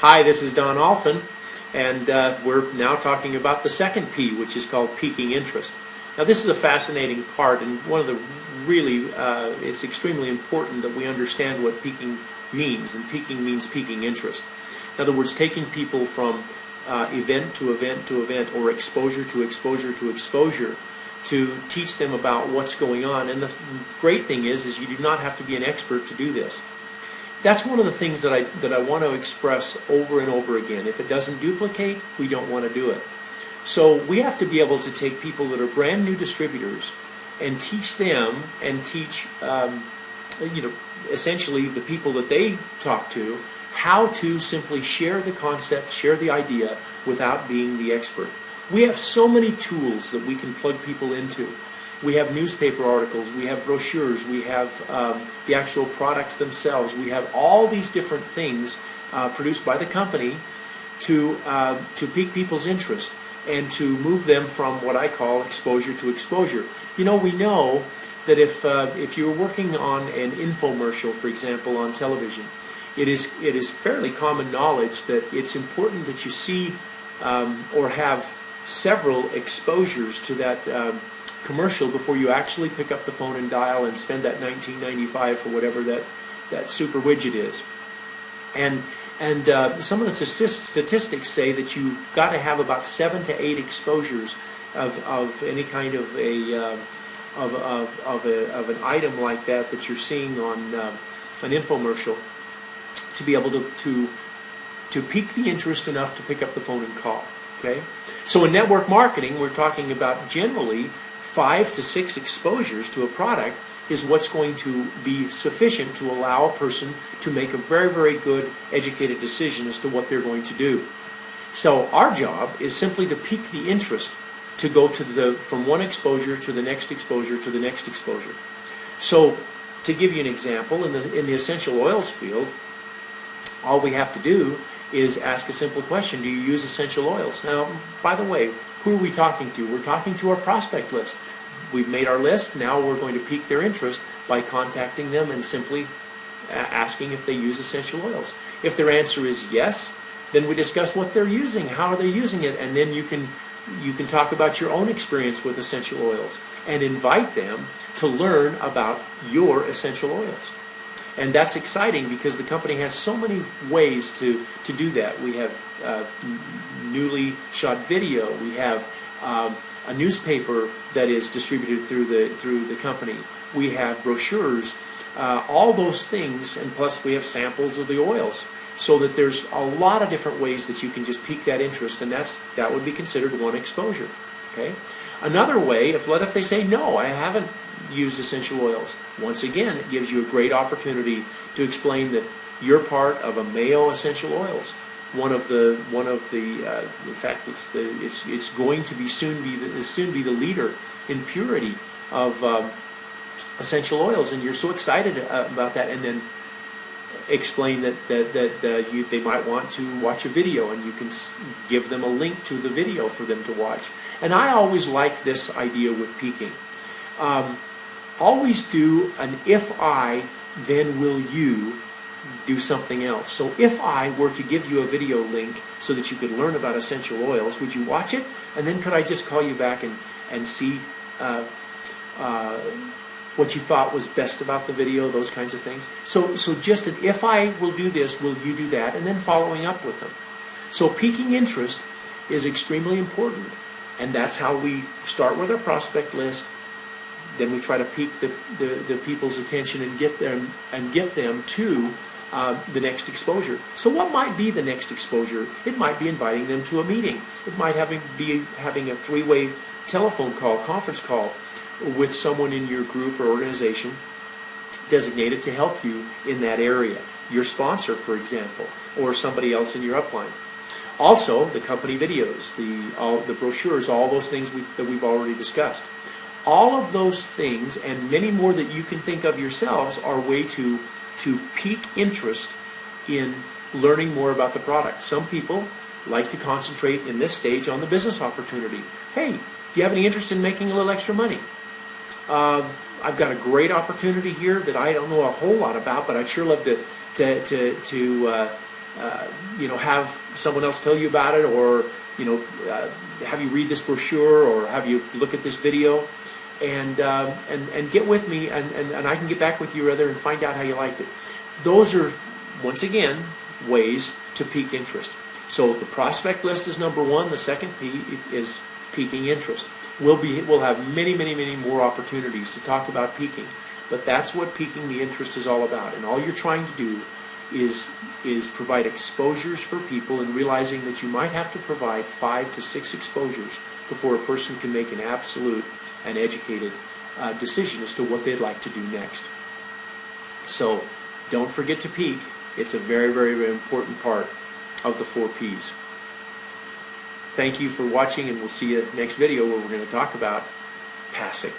Hi, this is Don Alphin, and we're now talking about the second P, which is called Piquing Interest. Now, this is a fascinating part, and one of the really, it's extremely important that we understand what piquing means, and piquing means piquing interest. In other words, taking people from event to event to event, or exposure to exposure to exposure, to teach them about what's going on. And the great thing is you do not have to be an expert to do this. That's one of the things that I want to express over and over again. If it doesn't duplicate, we don't want to do it. So we have to be able to take people that are brand new distributors and teach them, and teach essentially the people that they talk to how to simply share the concept, share the idea without being the expert. We have so many tools that we can plug people into. We have newspaper articles, we have brochures, we have the actual products themselves. We have all these different things produced by the company to pique people's interest and to move them from what I call exposure to exposure. We know that if you're working on an infomercial, for example, on television, it is fairly common knowledge that it's important that you see or have several exposures to that commercial before you actually pick up the phone and dial and spend that $19.95 for whatever that super widget is. And some of the statistics say that you've got to have about 7 to 8 exposures of any kind of an item like that you're seeing on an infomercial to be able to pique the interest enough to pick up the phone and call. Okay, so in network marketing, we're talking about generally 5 to 6 exposures to a product is what's going to be sufficient to allow a person to make a very, very good educated decision as to what they're going to do. So our job is simply to pique the interest to go to from one exposure to the next exposure to the next exposure. So to give you an example, in the essential oils field, all we have to do is ask a simple question: do you use essential oils? Now, by the way, who are we talking to? We're talking to our prospect list. We've made our list. Now we're going to pique their interest by contacting them and simply asking if they use essential oils. If their answer is yes, then we discuss what they're using, how are they using it, and then you can talk about your own experience with essential oils and invite them to learn about your essential oils. And that's exciting because the company has so many ways to do that. We have newly shot video. We have a newspaper that is distributed through the company. We have brochures, all those things, and plus we have samples of the oils. So that there's a lot of different ways that you can just pique that interest, and that would be considered one exposure. Okay. Another way, if they say no, I haven't used essential oils. Once again, it gives you a great opportunity to explain that you're part of a Mayo essential oils. One of the in fact, it's going to soon be the leader in purity of essential oils, and you're so excited about that. And then explain that they might want to watch a video, and you can give them a link to the video for them to watch. And I always like this idea with piquing. Always do an if I, then will you do something else. So if I were to give you a video link so that you could learn about essential oils, would you watch it? And then could I just call you back and see what you thought was best about the video, those kinds of things. So just an if I will do this, will you do that, and then following up with them. So piquing interest is extremely important, and that's how we start with our prospect list. Then we try to pique the people's attention and get them to the next exposure. So what might be the next exposure? It might be inviting them to a meeting. It might be having a 3-way telephone call, conference call, with someone in your group or organization designated to help you in that area. Your sponsor, for example, or somebody else in your upline. Also, the company videos, the brochures, all those things that we've already discussed. All of those things and many more that you can think of yourselves are a way to pique interest in learning more about the product. Some people like to concentrate in this stage on the business opportunity. Hey, do you have any interest in making a little extra money? I've got a great opportunity here that I don't know a whole lot about, but I'd sure love to have someone else tell you about it, or have you read this brochure, or have you look at this video, and get with me, and I can get back with you rather and find out how you liked it. Those are, once again, ways to pique interest. So the prospect list is number one. The second P is piquing interest. We'll have many more opportunities to talk about piquing, but that's what piquing the interest is all about. And all you're trying to do is provide exposures for people, and realizing that you might have to provide 5 to 6 exposures before a person can make an absolute and educated decision as to what they'd like to do next. So don't forget to pique. It's a very important part of the 4 Ps. Thank you for watching, and we'll see you next video where we're going to talk about passing.